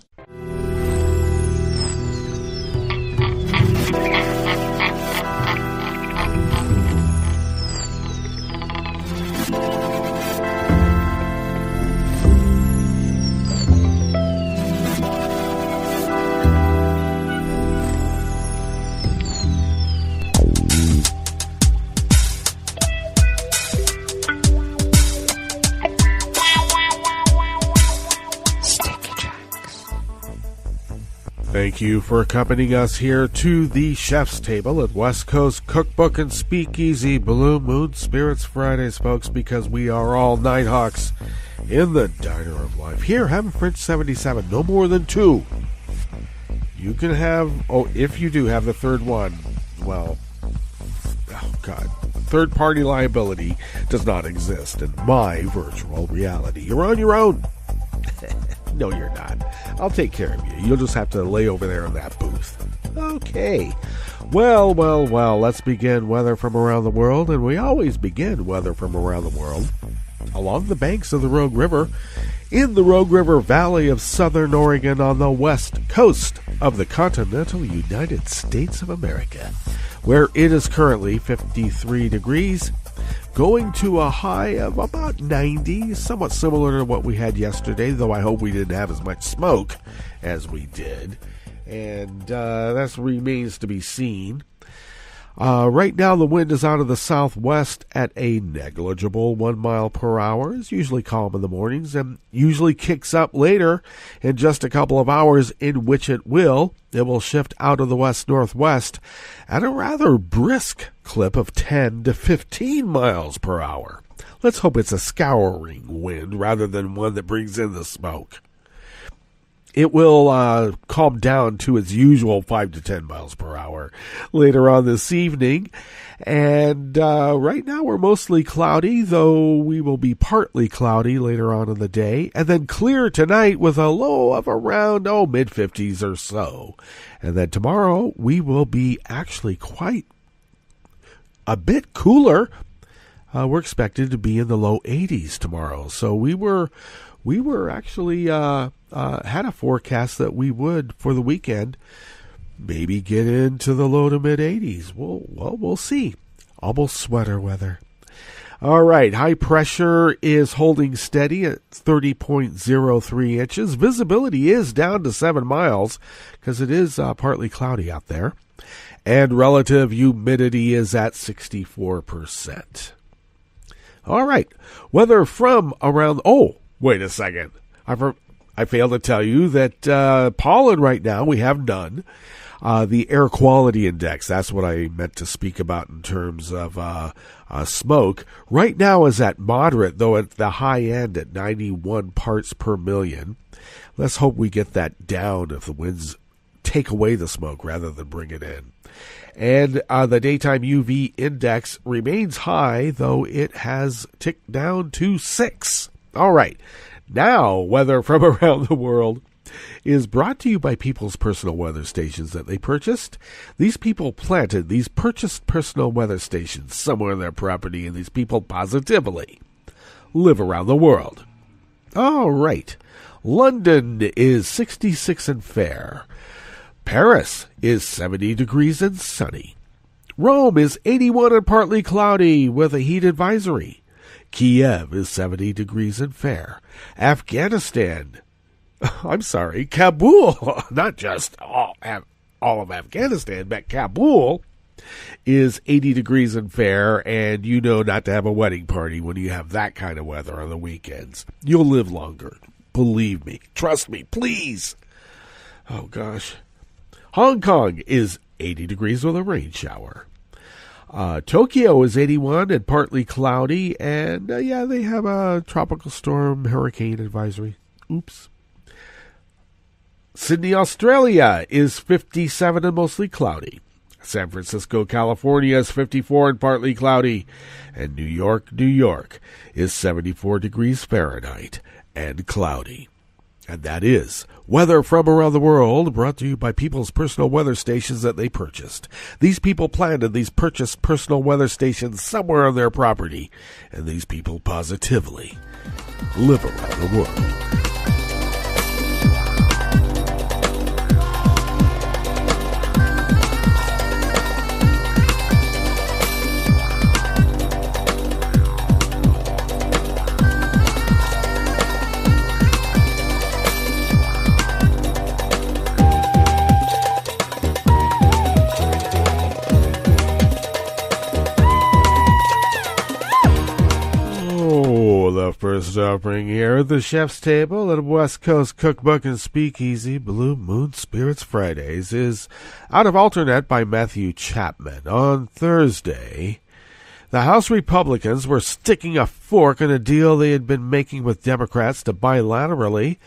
Thank you for accompanying us here to the Chef's Table at West Coast Cookbook and Speakeasy. Blue Moon Spirits Fridays, folks, because we are all Nighthawks in the Diner of Life. Here, have a French 77, no more than 2. You can have, if you do have the third one, well, oh God, third-party liability does not exist in my virtual reality. You're on your own. No, you're not. I'll take care of you. You'll just have to lay over there in that booth. Okay. Well, let's begin weather from around the world, and we always begin weather from around the world along the banks of the Rogue River, in the Rogue River Valley of southern Oregon on the west coast of the continental United States of America, where it is currently 53 degrees, going to a high of about 90, somewhat similar to what we had yesterday, though I hope we didn't have as much smoke as we did. And that remains to be seen. Right now, the wind is out of the southwest at a negligible 1 mile per hour. It's usually calm in the mornings and usually kicks up later in just a couple of hours, in which it will shift out of the west-northwest at a rather brisk clip of 10 to 15 miles per hour. Let's hope it's a scouring wind rather than one that brings in the smoke. It will calm down to its usual 5 to 10 miles per hour later on this evening. And right now we're mostly cloudy, though we will be partly cloudy later on in the day. And then clear tonight with a low of around, mid-50s or so. And then tomorrow we will be actually quite a bit cooler. We're expected to be in the low 80s tomorrow. So we were actually had a forecast that we would, for the weekend, maybe get into the low to mid 80s. We'll see. Almost sweater weather. All right, high pressure is holding steady at 30.03 inches. Visibility is down to 7 miles because it is partly cloudy out there. And relative humidity is at 64%. All right, weather from around... wait a second. I failed to tell you that pollen right now, we have none. The air quality index, that's what I meant to speak about in terms of smoke, right now is at moderate, though at the high end at 91 parts per million. Let's hope we get that down if the winds take away the smoke rather than bring it in. And the daytime UV index remains high, though it has ticked down to 6. All right. Now, weather from around the world is brought to you by people's personal weather stations that they purchased. These people planted these purchased personal weather stations somewhere on their property, and these people positively live around the world. All right. London is 66 and fair. Paris is 70 degrees and sunny. Rome is 81 and partly cloudy with a heat advisory. Kiev is 70 degrees and fair. Kabul, not just all of Afghanistan, but Kabul is 80 degrees and fair, and you know not to have a wedding party when you have that kind of weather on the weekends. You'll live longer. Believe me. Trust me, please. Oh, gosh. Hong Kong is 80 degrees with a rain shower. Tokyo is 81 and partly cloudy, and they have a tropical storm hurricane advisory. Oops. Sydney, Australia is 57 and mostly cloudy. San Francisco, California is 54 and partly cloudy. And New York is 74 degrees Fahrenheit and cloudy. And that is weather from around the world, brought to you by people's personal weather stations that they purchased. These people planted these purchased personal weather stations somewhere on their property, and these people positively live around the world. The first offering here at the chef's table at West Coast Cookbook and Speakeasy, Blue Moon Spirits Fridays, is Out of Alternate by Matthew Chapman. On Thursday, the House Republicans were sticking a fork in a deal they had been making with Democrats to bilaterally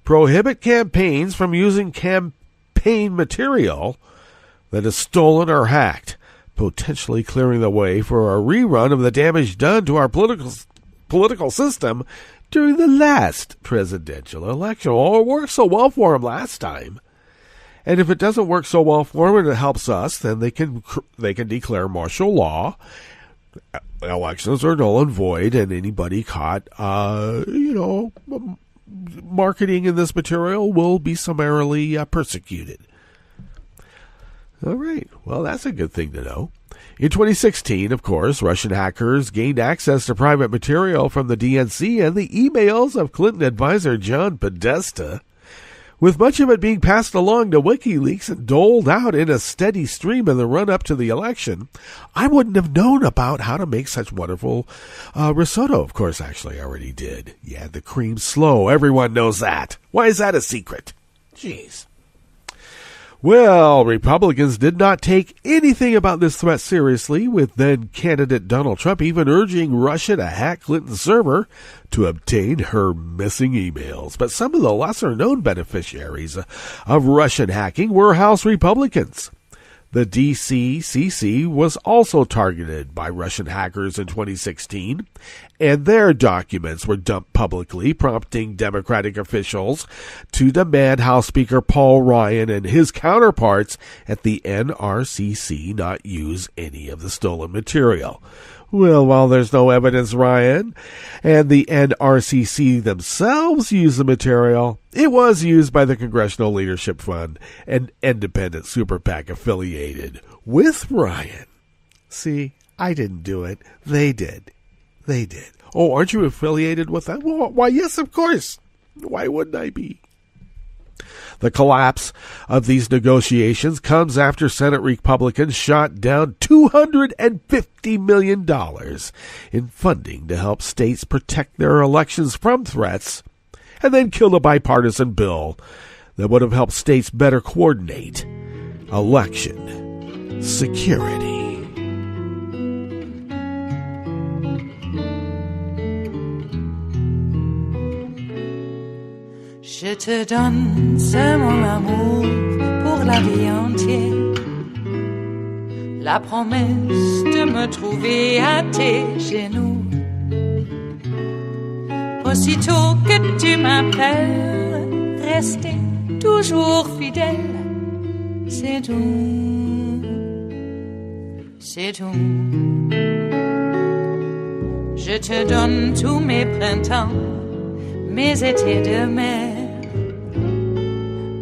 prohibit campaigns from using campaign material that is stolen or hacked, potentially clearing the way for a rerun of the damage done to our political system during the last presidential election. Oh, it worked so well for him last time. And if it doesn't work so well for him and it helps us, then they can declare martial law. Elections are null and void, and anybody caught, marketing in this material will be summarily persecuted. All right. Well, that's a good thing to know. In 2016, of course, Russian hackers gained access to private material from the DNC and the emails of Clinton advisor John Podesta, with much of it being passed along to WikiLeaks and doled out in a steady stream in the run-up to the election. I wouldn't have known about how to make such wonderful risotto. Of course, actually, I already did. Yeah, the cream's slow. Everyone knows that. Why is that a secret? Jeez. Well, Republicans did not take anything about this threat seriously, with then-candidate Donald Trump even urging Russia to hack Clinton's server to obtain her missing emails. But some of the lesser-known beneficiaries of Russian hacking were House Republicans. The DCCC was also targeted by Russian hackers in 2016, and their documents were dumped publicly, prompting Democratic officials to demand House Speaker Paul Ryan and his counterparts at the NRCC not use any of the stolen material. Well, while there's no evidence Ryan and the NRCC themselves used the material, it was used by the Congressional Leadership Fund, an independent super PAC affiliated with Ryan. See, I didn't do it. They did. They did. Oh, aren't you affiliated with them? Well, why, yes, of course. Why wouldn't I be? The collapse of these negotiations comes after Senate Republicans shot down $250 million in funding to help states protect their elections from threats, and then killed a bipartisan bill that would have helped states better coordinate election security. Je te donne ce mon amour pour la vie entière. La promesse de me trouver à tes genoux. Aussitôt que tu m'appelles, rester toujours fidèle. C'est tout, c'est tout. Je te donne tous mes printemps, mes étés de mer.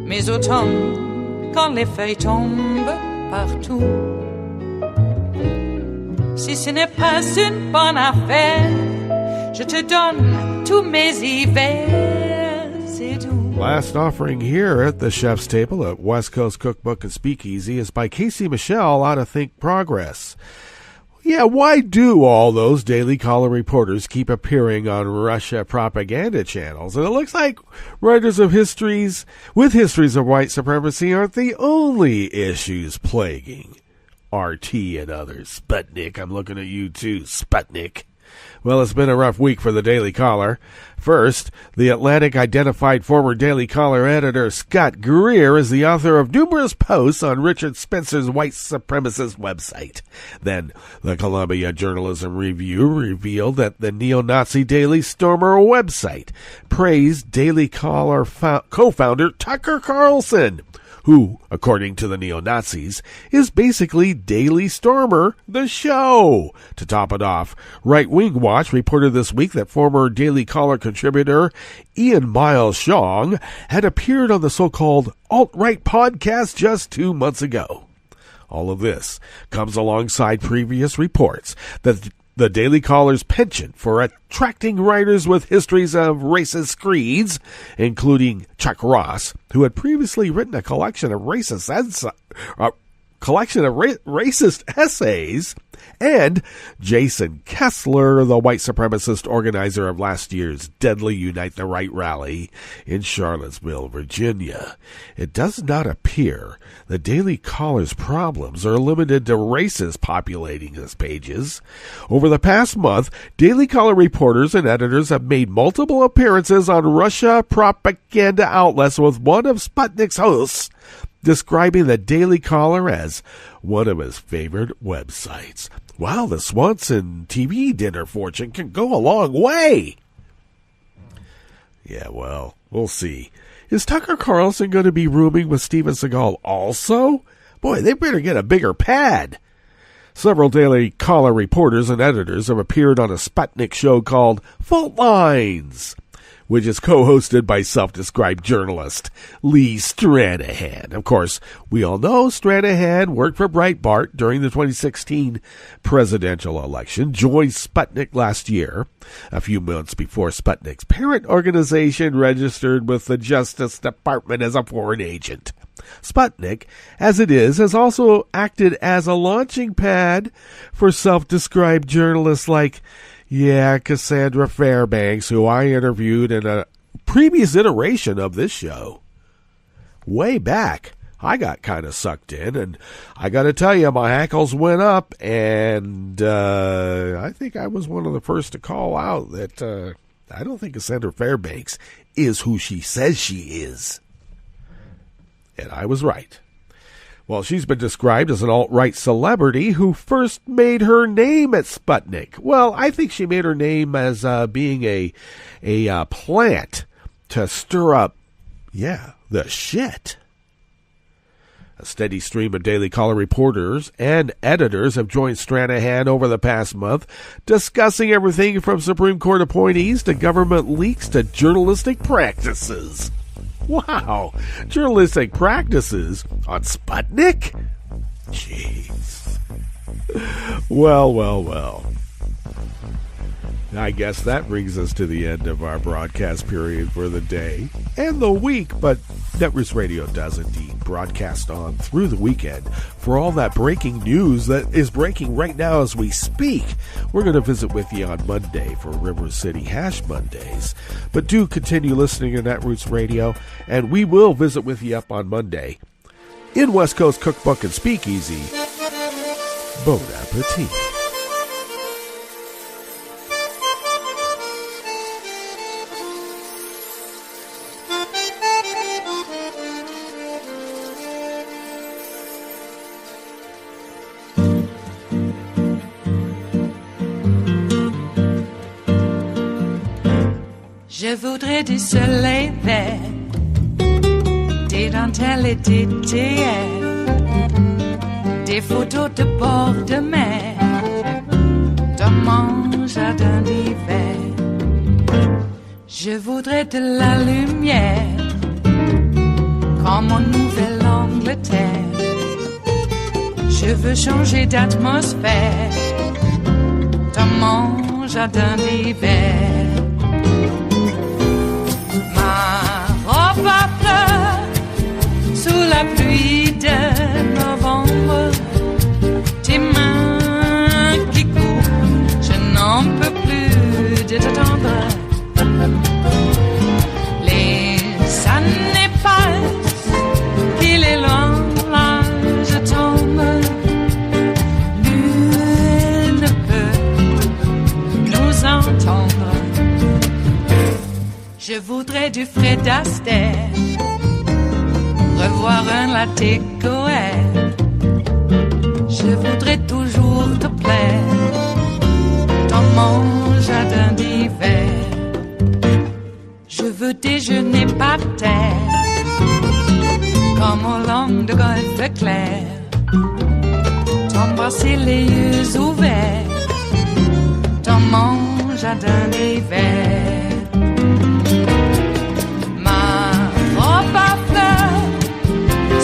Mes automnes, quand les feuilles tombent partout. Si ce n'est pas une bonne affaire, je te donne tous mes hivers, c'est tout. Last offering here at the chef's table at West Coast Cookbook and Speakeasy is by Casey Michelle out of Think Progress. Yeah, why do all those Daily Caller reporters keep appearing on Russia propaganda channels? And it looks like writers of histories with histories of white supremacy aren't the only issues plaguing RT and others. Sputnik, I'm looking at you too, Sputnik. Well, it's been a rough week for the Daily Caller. First, The Atlantic identified former Daily Caller editor Scott Greer as the author of numerous posts on Richard Spencer's white supremacist website. Then, the Columbia Journalism Review revealed that the neo-Nazi Daily Stormer website praised Daily Caller co-founder Tucker Carlson, who, according to the neo-Nazis, is basically Daily Stormer, the show. To top it off, Right Wing Watch reported this week that former Daily Caller contributor Ian Miles Shong had appeared on the so-called alt-right podcast just 2 months ago. All of this comes alongside previous reports that the Daily Caller's penchant for attracting writers with histories of racist creeds, including Chuck Ross, who had previously written a collection of racist essays, and Jason Kessler, the white supremacist organizer of last year's deadly Unite the Right rally in Charlottesville, Virginia. It does not appear the Daily Caller's problems are limited to racists populating his pages. Over the past month, Daily Caller reporters and editors have made multiple appearances on Russia propaganda outlets, with one of Sputnik's hosts describing the Daily Caller as one of his favorite websites. Wow, the Swanson TV dinner fortune can go a long way. Yeah, well, we'll see. Is Tucker Carlson going to be rooming with Steven Seagal also? Boy, they better get a bigger pad. Several Daily Caller reporters and editors have appeared on a Sputnik show called Fault Lines, which is co-hosted by self-described journalist Lee Stranahan. Of course, we all know Stranahan worked for Breitbart during the 2016 presidential election, joined Sputnik last year, a few months before Sputnik's parent organization registered with the Justice Department as a foreign agent. Sputnik, as it is, has also acted as a launching pad for self-described journalists like Cassandra Fairbanks, who I interviewed in a previous iteration of this show. Way back, I got kind of sucked in, and I got to tell you, my hackles went up, and I think I was one of the first to call out that I don't think Cassandra Fairbanks is who she says she is. And I was right. Well, she's been described as an alt-right celebrity who first made her name at Sputnik. Well, I think she made her name as being a plant to stir up, the shit. A steady stream of Daily Caller reporters and editors have joined Stranahan over the past month, discussing everything from Supreme Court appointees to government leaks to journalistic practices. Wow, journalistic practices on Sputnik? Jeez. Well. I guess that brings us to the end of our broadcast period for the day and the week, but Netroots Radio does indeed broadcast on through the weekend for all that breaking news that is breaking right now as we speak. We're going to visit with you on Monday for River City Hash Mondays, but do continue listening to Netroots Radio, and we will visit with you up on Monday in West Coast Cookbook and Speakeasy. Bon appetit. Je voudrais du soleil vert, des dentelles et des théières, des photos de bord de mer, dans mon jardin d'hiver. Je voudrais de la lumière, comme en Nouvelle-Angleterre. Je veux changer d'atmosphère, dans mon jardin d'hiver. À fleurs sous la pluie de novembre, tes mains qui courent, je n'en peux plus de t'attendre. Les années passent, qu'il est loin, là je tombe. Nul ne peut nous Je voudrais du Fred Astaire, revoir un latte Goël. Je voudrais toujours te plaire dans mon jardin d'hiver. Je veux déjeuner par terre comme au long de golfe clair, t'embrasser les yeux ouverts dans mon jardin d'hiver. Ma robe à fleurs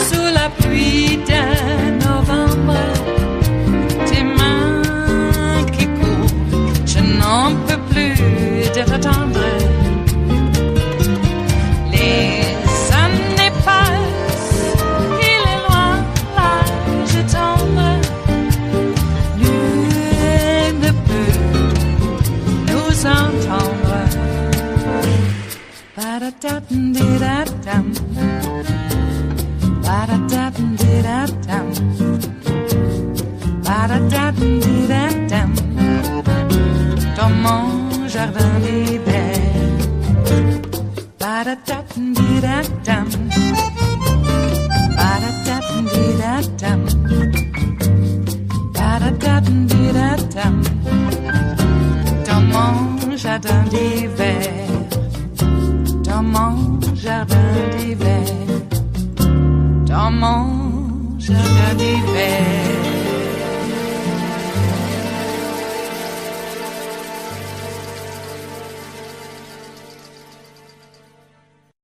sous la pluie d'un novembre, tes mains qui courent, je n'en peux plus de t'attendre. Les années passent, il est loin l'âge tendre, nul ne peut nous entendre. Ba-da-da-dum-di-da-dum, ba-da-da-dum-di-da-dum, ba-da-da-dum-di-da-dum, dans mon jardin d'hiver. Ba-da-da-dum-di-da-dum, ba-da-da-dum-di-da-dum, ba-da-da-dum-di-da-dum, dans mon jardin d'hiver. Dans mon jardin d'hiver, dans mon jardin d'hiver.